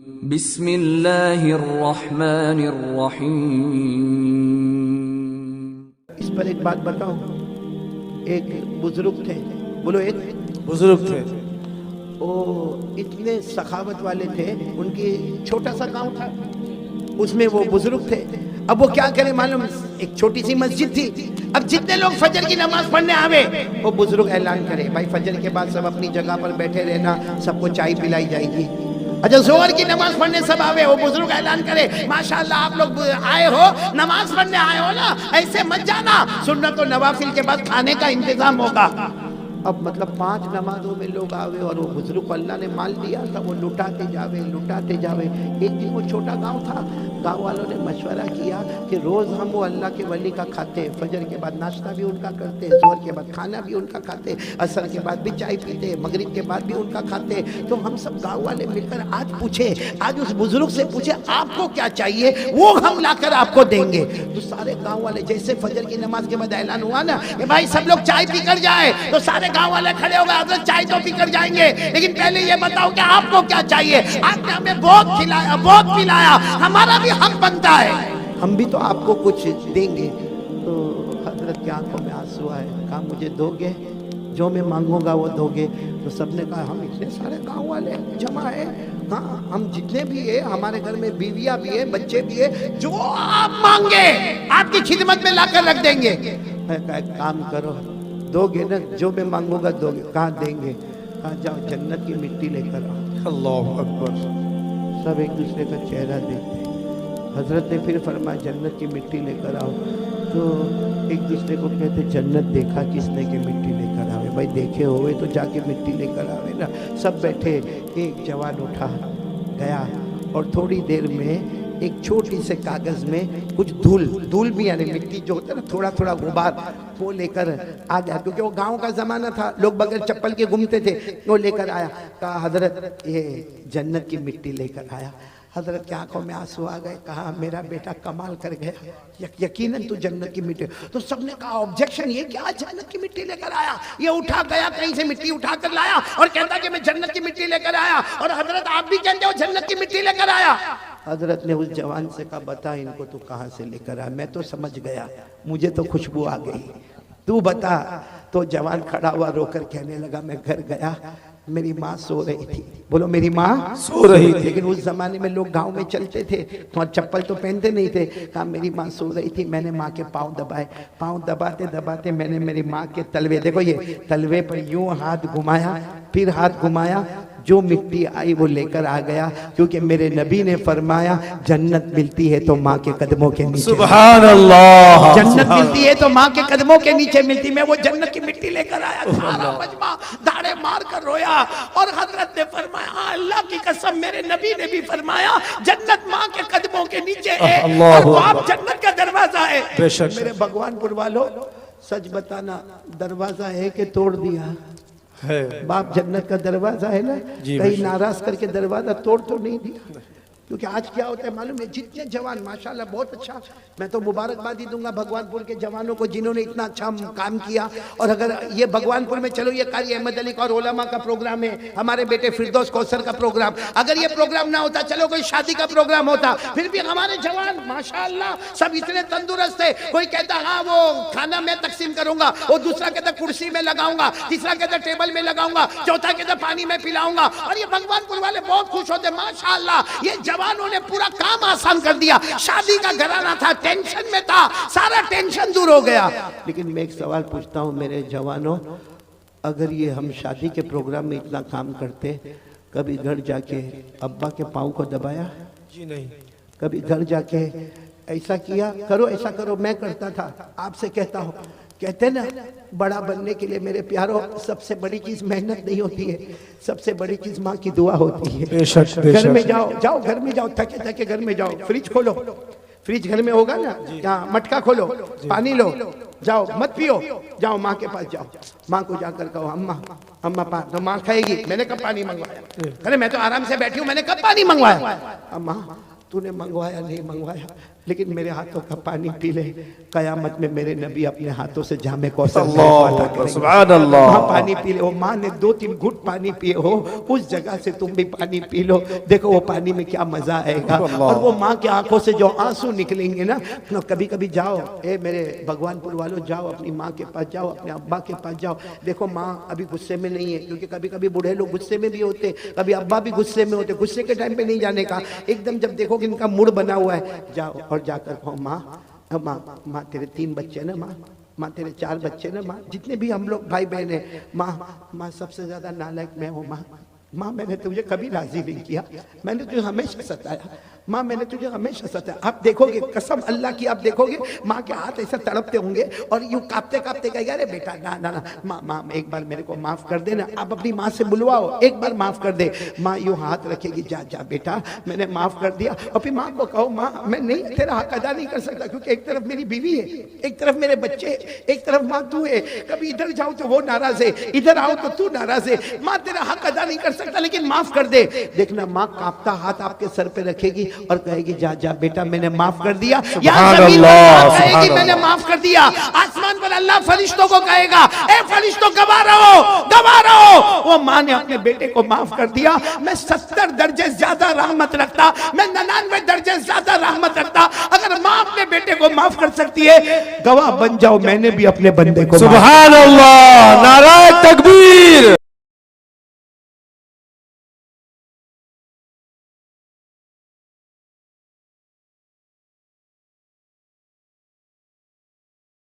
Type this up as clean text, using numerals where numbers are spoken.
बिस्मिल्लाहिर्रहमानिर्रहीम। इस पर एक बात बताऊं, एक बुजुर्ग थे, बोलो एक बुजुर्ग थे, वो इतने सखावत वाले थे, उनकी छोटा सा गांव था, उसमें वो बुजुर्ग थे। अब वो क्या करे मालूम, एक छोटी सी मस्जिद थी। अब जितने लोग फजर की नमाज पढ़ने आवे, वो बुजुर्ग ऐलान करे, भाई फजर के बाद सब अपनी जगह पर बैठे रहना, सबको चाय पिलाई जाएगी। अच्छा जोहर की नमाज पढ़ने सब आवे, वो बुजुर्ग ऐलान करे, माशाल्लाह आप लोग आए हो, नमाज पढ़ने आए हो ना, ऐसे मत जाना, सुन्नत और नवाफिल के बाद खाने का इंतजाम होगा। अब मतलब 5 नमाजों में लोग आवे और वो बुजुर्ग को अल्लाह ने माल दिया था, वो लुटाते जावे लुटाते जावे। एक दिन वो छोटा गांव था, गांव वालों ने मशवरा किया कि रोज हम वो अल्लाह के वली का खाते, फजर के बाद नाश्ता भी उनका करते, जोहर के बाद खाना भी उनका खाते, असर के बाद भी चाय पीते, मगरिब के बाद भी उनका खाते। तो हम सब गाँव वाले मिलकर आज पूछे, आज उस बुजुर्ग से पूछे आपको क्या चाहिए, वो हम लाकर आपको देंगे। तो सारे गाँव वाले, जैसे फजर की नमाज के बाद ऐलान हुआ ना कि भाई सब लोग चाय पीकर जाए, तो सारे गांव वाले खड़े हो गए, हजरत चाय तो पीकर जाएंगे, लेकिन पहले ये बताओ कि आपको क्या चाहिए। आपने हमें बहुत खिलाया बहुत पिलाया, हमारा भी हक बनता है, हम भी तो आपको कुछ देंगे। तो हजरत की आंखों में आंसू आए, कहा मुझे दोगे, जो मैं मांगूंगा वो दोगे। तो सबने कहा हम इतने सारे गांव वाले जमा है, हाँ हम जितने भी है, हमारे घर में बीवियां भी है, बच्चे भी है, जो आप मांगे आपकी खिदमत में लाकर रख देंगे। मैं कहा काम करो, दोगे ना, जो मैं मांगूंगा दोगे। कहाँ देंगे, कहा जाओ जन्नत की मिट्टी लेकर आओ। अल्लाह अकबर। सब एक दूसरे का चेहरा देखते। हजरत ने फिर फरमाया जन्नत की मिट्टी लेकर आओ। तो एक दूसरे को कहते जन्नत देखा किसने कि मिट्टी लेकर आवे। भाई देखे हुए तो जाके मिट्टी लेकर आवे ना। सब बैठे, एक जवान उठा गया और थोड़ी देर में एक छोटी से कागज में कुछ धूल भी यानी मिट्टी जो होता है ना, थोड़ा थोड़ा गुबार, वो लेकर आ गया, क्योंकि वो गांव का जमाना था, लोग बगैर चप्पल के घूमते थे। वो लेकर आया, कहा हजरत ये जन्नत की मिट्टी लेकर आया। हजरत की आंखों में आंसू आ गए, कहा मेरा बेटा कमाल कर गया, यकीनन तू जन्नत की मिट्टी। तो सबने कहा ऑब्जेक्शन, ये क्या जन्नत की मिट्टी लेकर आया, ये उठा गया कहीं से मिट्टी उठा कर लाया और कहता कि मैं जन्नत की मिट्टी लेकर आया, और हजरत आप भी कहते हो जन्नत की मिट्टी लेकर आया। हजरत ने उस जवान से कहा बता इनको तू कहाँ से लेकर आया, मैं तो समझ गया, मुझे तो खुशबू आ गई, तू बता। तो जवान खड़ा हुआ रोकर कहने लगा मैं घर गया, मेरी माँ सो रही थी। बोलो मेरी माँ सो रही थी। लेकिन उस जमाने में लोग गांव में चलते थे तो चप्पल तो पहनते नहीं थे। कहा मेरी माँ सो रही थी, मैंने माँ के पाँव दबाए, पाँव दबाते दबाते मैंने मेरी माँ के तलवे, देखो ये तलवे पर यूं हाथ घुमाया, फिर हाथ घुमाया, जो मिट्टी आई वो लेकर आ गया, क्योंकि मेरे नबी ने फरमाया जन्नत मिलती है तो माँ के कदमों के नीचे। सुभान अल्लाह। जन्नत मिलती है तो माँ के कदमों के नीचे मिलती। मैं वो जन्नत की मिट्टी लेकर आया, सारा मजमा दाढ़े मार कर रोया, और हजरत ने फरमाया अल्लाह की कसम मेरे नबी ने भी फरमाया जन्नत माँ के कदमों के नीचे है, और बाप जन्नत का दरवाजा है। मेरे भगवानपुर वालों सच बताना, दरवाजा है कि तोड़ दिया है? बाप जन्नत का दरवाजा है ना, कहीं नाराज करके दरवाजा तोड़ तो नहीं दिया। क्योंकि आज क्या होता है मालूम है, जितने जवान माशाल्लाह बहुत अच्छा, मैं तो मुबारकबादी दूंगा भगवानपुर के जवानों को जिन्होंने इतना अच्छा काम किया। और अगर ये भगवानपुर में चलो ये कारी अहमद अली का और उलमा का प्रोग्राम है, हमारे बेटे फिरदौस कौसर का प्रोग्राम, अगर ये प्रोग्राम ना होता, चलो कोई शादी का प्रोग्राम होता, फिर भी हमारे जवान माशाल्लाह सब इतने तंदुरुस्त है। कोई कहता हाँ वो खाना मैं तकसीम करूंगा, वो दूसरा कहता कुर्सी में लगाऊंगा, तीसरा कहता टेबल में लगाऊंगा, चौथा कहता पानी में पिलाऊंगा। और ये भगवानपुर वाले बहुत खुश होते माशाल्लाह, ये जवानों ने पूरा काम आसान कर दिया। शादी का घराना था, टेंशन में था, सारा टेंशन दूर हो गया। लेकिन मैं एक सवाल पूछता हूँ मेरे जवानों, अगर ये हम शादी के प्रोग्राम में इतना काम करते, कभी घर जाके अब्बा के पाँव को दबाया? जी नहीं। कभी घर जाके ऐसा किया, करो ऐसा करो, मैं करता था, आपसे कहता हूँ। कहते ना बड़ा बनने के लिए मेरे प्यारों सबसे बड़ी चीज मेहनत नहीं होती है, सबसे बड़ी चीज माँ की दुआ होती है। घर में जाओ घर में जाओ, थके थके घर में जाओ, फ्रिज खोलो, फ्रिज घर में होगा ना, यहाँ मटका खोलो, पानी लो, जाओ मत पियो, जाओ माँ के पास जाओ, माँ को जाकर कहो अम्मा अम्मा पा, तो माँ कहेगी मैंने कब पानी मंगवाया? अरे मैं तो आराम से बैठी हूँ, मैंने कब पानी मंगवाया? अम्मा तूने मंगवाया नहीं मंगवाया, लेकिन मेरे हाथों का पानी पी ले, कयामत में मेरे नबी अपने हाथों से जामे कौसर अल्लाह सुभान अल्लाह। वहाँ पानी पी ले। वो माँ ने 2-3 घुट पानी पिए हो, उस जगह से तुम भी पानी पी लो, देखो वो पानी में क्या मजा आएगा। और वो माँ की आंखों से जो आंसू निकलेंगे ना, कभी कभी जाओ, ए मेरे भगवानपुर वालों, जाओ अपनी माँ के पास जाओ, अपने अब्बा के पास जाओ, देखो माँ अभी गुस्से में नहीं है, क्योंकि कभी कभी बूढ़े लोग गुस्से में भी होते, कभी अब्बा भी गुस्से में होते। गुस्से के टाइम पे नहीं जाने का, एकदम जब देखो कि इनका मूड बना हुआ है, जाओ और जाकर कहो माँ, माँ, माँ तेरे 3 बच्चे ना, माँ, माँ तेरे 4 बच्चे ना, माँ जितने भी हम लोग भाई बहन है, माँ, माँ सबसे ज्यादा नालायक मैं हूँ, माँ, माँ मैंने तुझे कभी राजी नहीं किया, मैंने तुझे हमेशा सताया, माँ मैंने तुझे हमेशा सताया। आप देखोगे, कसम अल्लाह की, आप देखोगे माँ के हाथ ऐसा तड़पते होंगे और यूं कांपते कांपते कहेगा, अरे बेटा ना ना ना, माँ माँ एक बार मेरे को माफ कर देना। आप अपनी माँ से बुलवाओ, एक बार माफ कर दे। माँ यूं हाथ रखेगी, जा जा बेटा मैंने माफ कर दिया। और फिर माँ को कहो, माँ मैं नहीं तेरा हक अदा नहीं कर सकता, क्योंकि एक तरफ मेरी बीवी है, एक तरफ मेरे बच्चे, एक तरफ माँ तू है, कभी इधर जाऊं तो वो नाराज है, इधर आओ तो तू नाराज है, माँ तेरा हक अदा नहीं कर सकता, लेकिन माफ कर दे। देखना माँ कांपता हाथ आपके सर पे रखेगी और कहेगी, जा जा बेटा मैंने माफ कर दिया। यहाँ जमीन पर कहेगी मैंने माफ कर दिया, आसमान पर अल्लाह फरिश्तों को कहेगा, ए फरिश्तों गवाह रहो, गवाह रहो, वो माँ ने अपने बेटे को माफ कर दिया। मैं 70 दर्जे ज्यादा रहमत रखता, मैं 99 दर्जे ज्यादा रहमत रखता। अगर माँ अपने बेटे को माफ कर सकती है, गवाह बन जाओ, मैंने भी अपने बंदे को। सुभान अल्लाह, नाराए तकबीर।